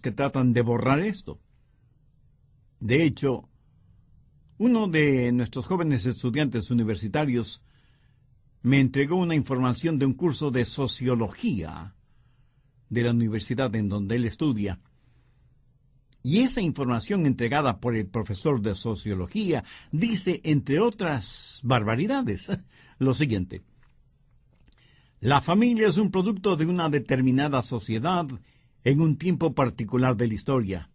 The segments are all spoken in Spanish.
que tratan de borrar esto. De hecho, uno de nuestros jóvenes estudiantes universitarios me entregó una información de un curso de sociología de la universidad en donde él estudia. Y esa información entregada por el profesor de sociología dice, entre otras barbaridades, lo siguiente: la familia es un producto de una determinada sociedad en un tiempo particular de la historia.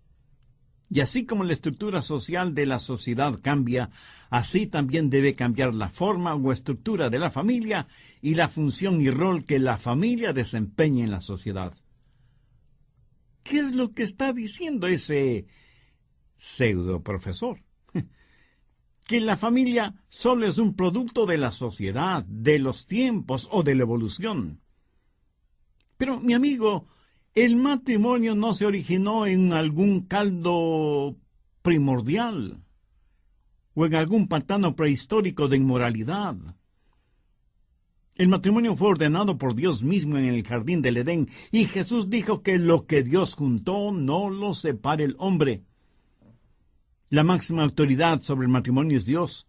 Y así como la estructura social de la sociedad cambia, así también debe cambiar la forma o estructura de la familia y la función y rol que la familia desempeña en la sociedad. ¿Qué es lo que está diciendo ese pseudo profesor? Que la familia solo es un producto de la sociedad, de los tiempos o de la evolución. Pero, mi amigo, el matrimonio no se originó en algún caldo primordial o en algún pantano prehistórico de inmoralidad. El matrimonio fue ordenado por Dios mismo en el jardín del Edén, y Jesús dijo que lo que Dios juntó no lo separe el hombre. La máxima autoridad sobre el matrimonio es Dios,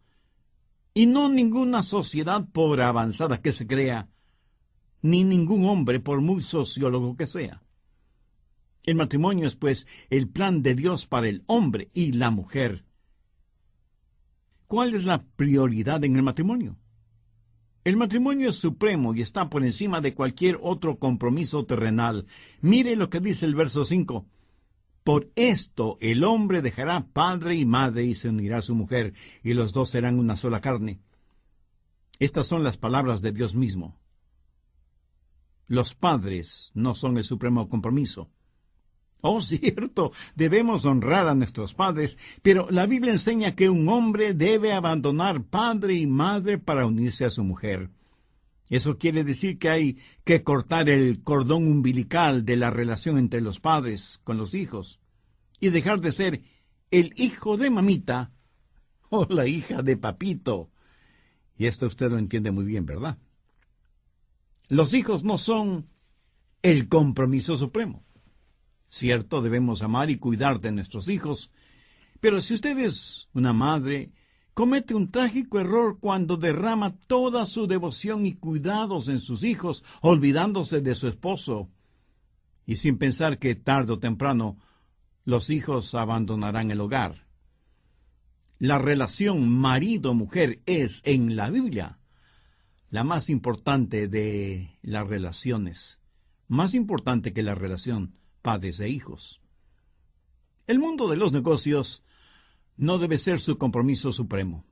y no ninguna sociedad, por avanzada que se crea, ni ningún hombre, por muy sociólogo que sea. El matrimonio es, pues, el plan de Dios para el hombre y la mujer. ¿Cuál es la prioridad en el matrimonio? El matrimonio es supremo y está por encima de cualquier otro compromiso terrenal. Mire lo que dice el verso 5. Por esto el hombre dejará padre y madre y se unirá a su mujer, y los dos serán una sola carne. Estas son las palabras de Dios mismo. Los padres no son el supremo compromiso. Oh, cierto, debemos honrar a nuestros padres, pero la Biblia enseña que un hombre debe abandonar padre y madre para unirse a su mujer. Eso quiere decir que hay que cortar el cordón umbilical de la relación entre los padres con los hijos y dejar de ser el hijo de mamita o la hija de papito. Y esto usted lo entiende muy bien, ¿verdad? Los hijos no son el compromiso supremo. Cierto, debemos amar y cuidar de nuestros hijos, pero si usted es una madre, comete un trágico error cuando derrama toda su devoción y cuidados en sus hijos, olvidándose de su esposo, y sin pensar que tarde o temprano los hijos abandonarán el hogar. La relación marido-mujer es, en la Biblia, la más importante de las relaciones, más importante que la relación padres e hijos. El mundo de los negocios no debe ser su compromiso supremo.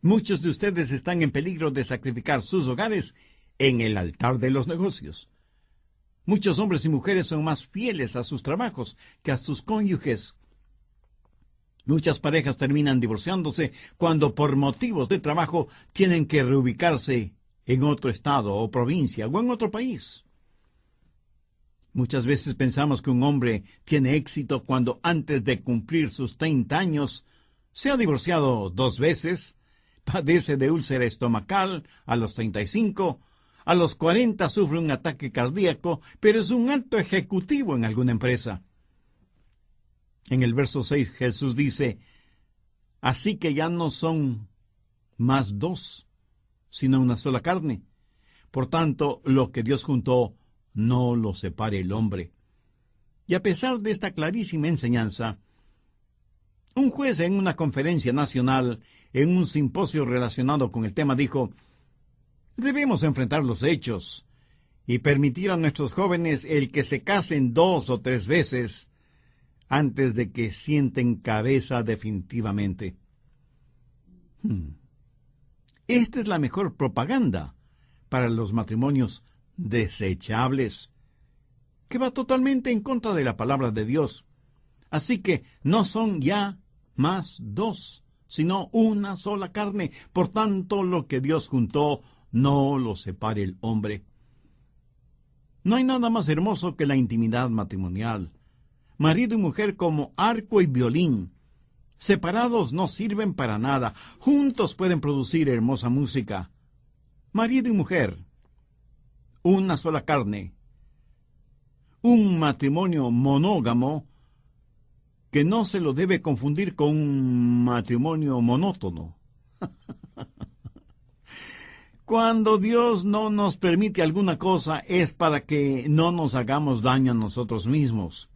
Muchos de ustedes están en peligro de sacrificar sus hogares en el altar de los negocios. Muchos hombres y mujeres son más fieles a sus trabajos que a sus cónyuges. Muchas parejas terminan divorciándose cuando por motivos de trabajo tienen que reubicarse en otro estado o provincia o en otro país. Muchas veces pensamos que un hombre tiene éxito cuando antes de cumplir sus 30 años se ha divorciado 2 veces, padece de úlcera estomacal a los 35, a los 40 sufre un ataque cardíaco, pero es un alto ejecutivo en alguna empresa. En el verso 6 Jesús dice, así que ya no son más 2, sino una sola carne. Por tanto, lo que Dios juntó, no lo separe el hombre. Y a pesar de esta clarísima enseñanza, un juez en una conferencia nacional, en un simposio relacionado con el tema, dijo, debemos enfrentar los hechos y permitir a nuestros jóvenes el que se casen 2 o 3 veces antes de que sienten cabeza definitivamente. Esta es la mejor propaganda para los matrimonios desechables, que va totalmente en contra de la palabra de Dios. Así que no son ya más 2, sino una sola carne. Por tanto, lo que Dios juntó, no lo separe el hombre. No hay nada más hermoso que la intimidad matrimonial. Marido y mujer como arco y violín. Separados no sirven para nada. Juntos pueden producir hermosa música. Marido y mujer, una sola carne, un matrimonio monógamo que no se lo debe confundir con un matrimonio monótono. Cuando Dios no nos permite alguna cosa es para que no nos hagamos daño a nosotros mismos.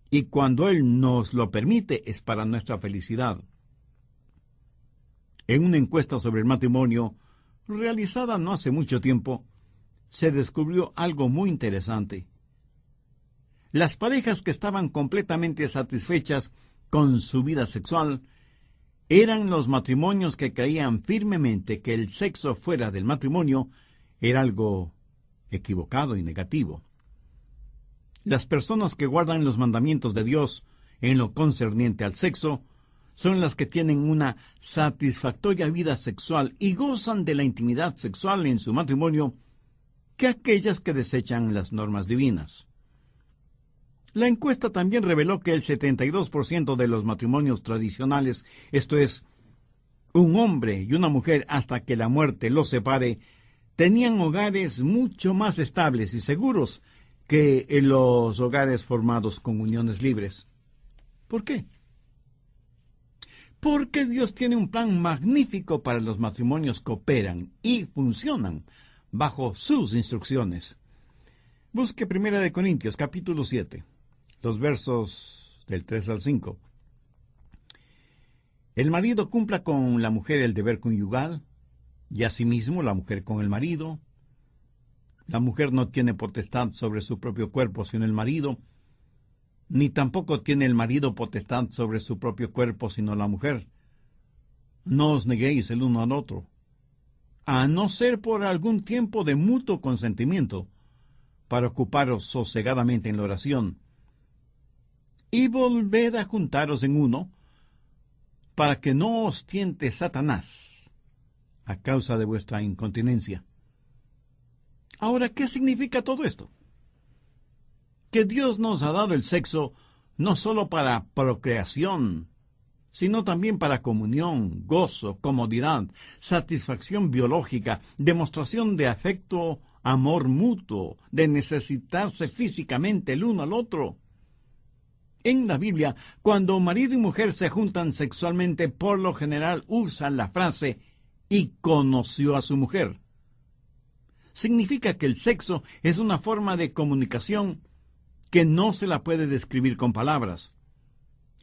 Y cuando Él nos lo permite es para nuestra felicidad. En una encuesta sobre el matrimonio, realizada no hace mucho tiempo, se descubrió algo muy interesante. Las parejas que estaban completamente satisfechas con su vida sexual eran los matrimonios que creían firmemente que el sexo fuera del matrimonio era algo equivocado y negativo. Las personas que guardan los mandamientos de Dios en lo concerniente al sexo son las que tienen una satisfactoria vida sexual y gozan de la intimidad sexual en su matrimonio que aquellas que desechan las normas divinas. La encuesta también reveló que el 72% de los matrimonios tradicionales, esto es, un hombre y una mujer hasta que la muerte los separe, tenían hogares mucho más estables y seguros que los hogares formados con uniones libres. ¿Por qué? Porque Dios tiene un plan magnífico para los matrimonios que operan y funcionan bajo sus instrucciones. Busque 1 Corintios, capítulo 7, los versos del 3 al 5. El marido cumpla con la mujer el deber conyugal, y asimismo la mujer con el marido. La mujer no tiene potestad sobre su propio cuerpo sino el marido, ni tampoco tiene el marido potestad sobre su propio cuerpo sino la mujer. No os neguéis el uno al otro, a no ser por algún tiempo de mutuo consentimiento, para ocuparos sosegadamente en la oración, y volved a juntaros en uno, para que no os tiente Satanás, a causa de vuestra incontinencia. Ahora, ¿qué significa todo esto? Que Dios nos ha dado el sexo no solo para procreación, sino también para comunión, gozo, comodidad, satisfacción biológica, demostración de afecto, amor mutuo, de necesitarse físicamente el uno al otro. En la Biblia, cuando marido y mujer se juntan sexualmente, por lo general usan la frase «y conoció a su mujer». Significa que el sexo es una forma de comunicación que no se la puede describir con palabras.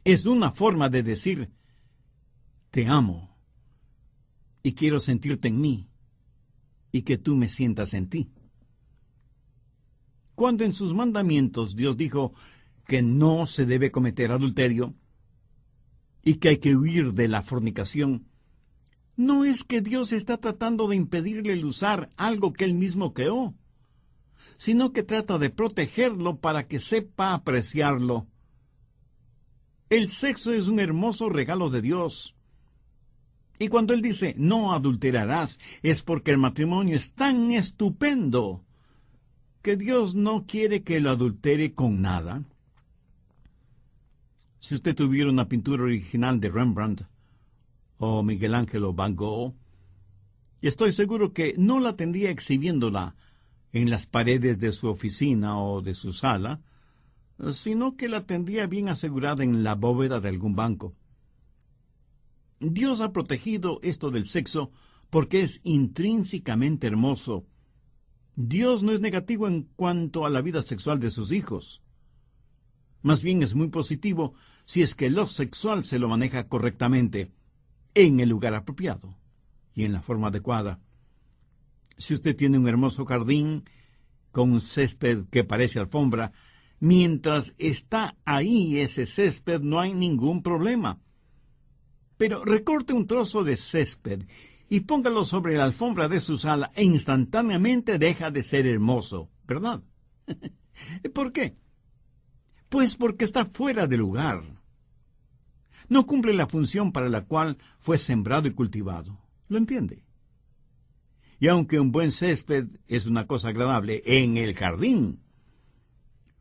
Es una forma de decir, te amo, y quiero sentirte en mí, y que tú me sientas en ti. Cuando en sus mandamientos Dios dijo que no se debe cometer adulterio, y que hay que huir de la fornicación, no es que Dios está tratando de impedirle el usar algo que Él mismo creó, sino que trata de protegerlo para que sepa apreciarlo. El sexo es un hermoso regalo de Dios. Y cuando Él dice, no adulterarás, es porque el matrimonio es tan estupendo que Dios no quiere que lo adultere con nada. Si usted tuviera una pintura original de Rembrandt o Miguel Ángel o Van Gogh, y estoy seguro que no la tendría exhibiéndola en las paredes de su oficina o de su sala, sino que la tendría bien asegurada en la bóveda de algún banco. Dios ha protegido esto del sexo porque es intrínsecamente hermoso. Dios no es negativo en cuanto a la vida sexual de sus hijos. Más bien es muy positivo si es que lo sexual se lo maneja correctamente, en el lugar apropiado y en la forma adecuada. Si usted tiene un hermoso jardín con un césped que parece alfombra, mientras está ahí ese césped no hay ningún problema. Pero recorte un trozo de césped y póngalo sobre la alfombra de su sala e instantáneamente deja de ser hermoso, ¿verdad? ¿Por qué? Pues porque está fuera de lugar. No cumple la función para la cual fue sembrado y cultivado. ¿Lo entiende? Y aunque un buen césped es una cosa agradable en el jardín,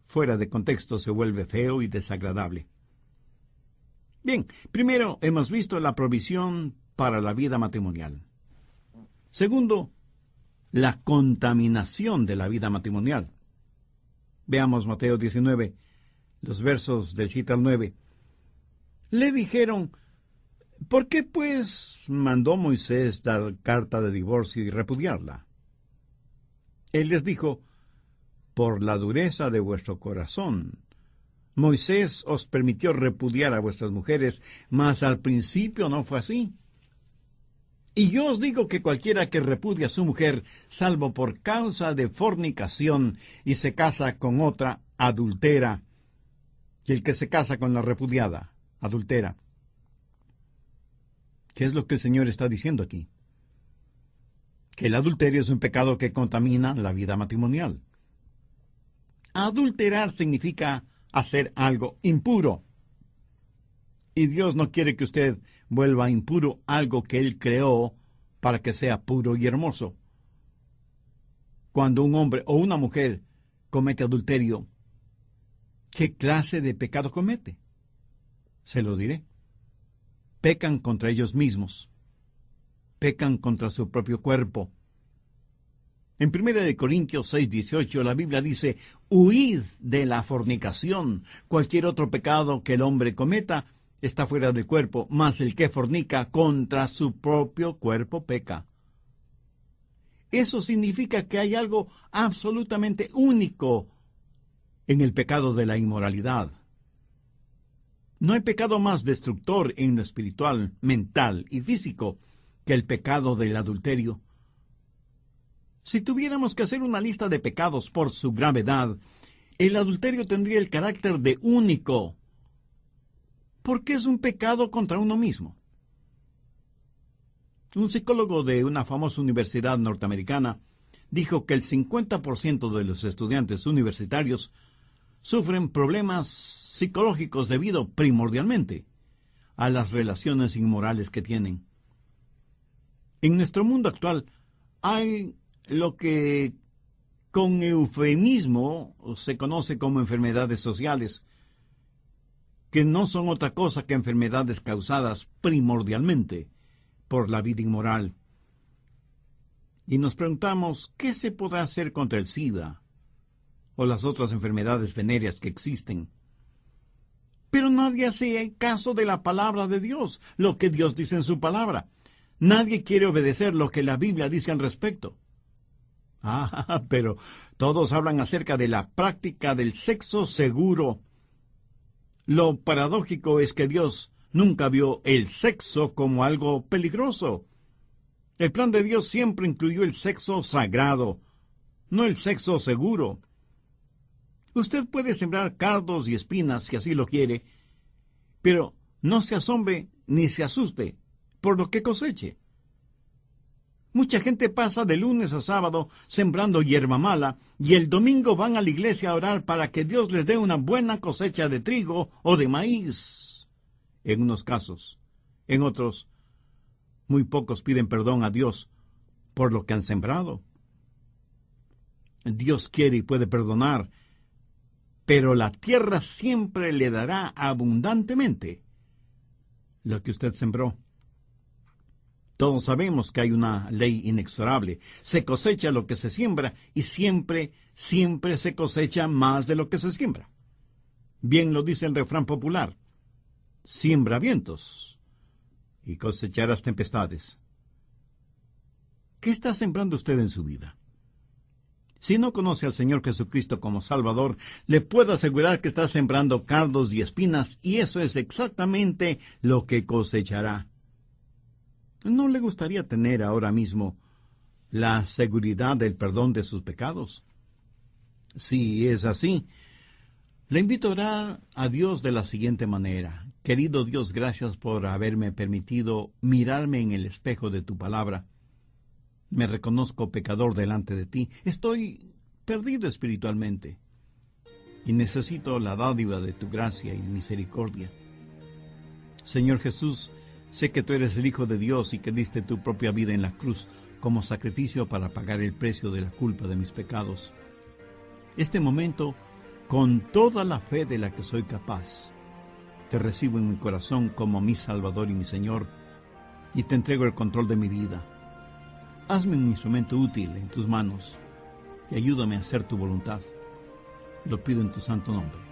fuera de contexto se vuelve feo y desagradable. Bien, primero hemos visto la provisión para la vida matrimonial. Segundo, la contaminación de la vida matrimonial. Veamos Mateo 19, los versos del 7 al 9. Le dijeron: ¿por qué pues mandó Moisés dar carta de divorcio y repudiarla? Él les dijo: por la dureza de vuestro corazón. Moisés os permitió repudiar a vuestras mujeres, mas al principio no fue así. Y yo os digo que cualquiera que repudia a su mujer, salvo por causa de fornicación, y se casa con otra, adultera. Y el que se casa con la repudiada, adultera. ¿Qué es lo que el Señor está diciendo aquí? Que el adulterio es un pecado que contamina la vida matrimonial. Adulterar significa hacer algo impuro. Y Dios no quiere que usted vuelva impuro algo que Él creó para que sea puro y hermoso. Cuando un hombre o una mujer comete adulterio, ¿qué clase de pecado comete? Se lo diré. Pecan contra ellos mismos. Pecan contra su propio cuerpo. En 1 Corintios 6:18 la Biblia dice: huid de la fornicación. Cualquier otro pecado que el hombre cometa está fuera del cuerpo, mas el que fornica contra su propio cuerpo peca. Eso significa que hay algo absolutamente único en el pecado de la inmoralidad. No hay pecado más destructor en lo espiritual, mental y físico que el pecado del adulterio. Si tuviéramos que hacer una lista de pecados por su gravedad, el adulterio tendría el carácter de único, porque es un pecado contra uno mismo. Un psicólogo de una famosa universidad norteamericana dijo que el 50% de los estudiantes universitarios sufren problemas psicológicos debido primordialmente a las relaciones inmorales que tienen. En nuestro mundo actual hay lo que con eufemismo se conoce como enfermedades sociales, que no son otra cosa que enfermedades causadas primordialmente por la vida inmoral. Y nos preguntamos, ¿qué se podrá hacer contra el SIDA o las otras enfermedades venéreas que existen? Pero nadie hace caso de la palabra de Dios, lo que Dios dice en su palabra. Nadie quiere obedecer lo que la Biblia dice al respecto. Pero todos hablan acerca de la práctica del sexo seguro. Lo paradójico es que Dios nunca vio el sexo como algo peligroso. El plan de Dios siempre incluyó el sexo sagrado, no el sexo seguro. Usted puede sembrar cardos y espinas si así lo quiere, pero no se asombre ni se asuste por lo que coseche. Mucha gente pasa de lunes a sábado sembrando hierba mala y el domingo van a la iglesia a orar para que Dios les dé una buena cosecha de trigo o de maíz. En unos casos. En otros, muy pocos piden perdón a Dios por lo que han sembrado. Dios quiere y puede perdonar, pero la tierra siempre le dará abundantemente lo que usted sembró. Todos sabemos que hay una ley inexorable. Se cosecha lo que se siembra y siempre, siempre se cosecha más de lo que se siembra. Bien lo dice el refrán popular: siembra vientos y cosecharás tempestades. ¿Qué está sembrando usted en su vida? Si no conoce al Señor Jesucristo como Salvador, le puedo asegurar que está sembrando cardos y espinas, y eso es exactamente lo que cosechará. ¿No le gustaría tener ahora mismo la seguridad del perdón de sus pecados? Si es así, le invito a orar a Dios de la siguiente manera: querido Dios, gracias por haberme permitido mirarme en el espejo de tu palabra. Me reconozco pecador delante de ti. Estoy perdido espiritualmente y necesito la dádiva de tu gracia y misericordia. Señor Jesús, sé que tú eres el Hijo de Dios y que diste tu propia vida en la cruz como sacrificio para pagar el precio de la culpa de mis pecados. Este momento, con toda la fe de la que soy capaz, te recibo en mi corazón como mi Salvador y mi Señor, y te entrego el control de mi vida. Hazme un instrumento útil en tus manos y ayúdame a hacer tu voluntad. Lo pido en tu santo nombre.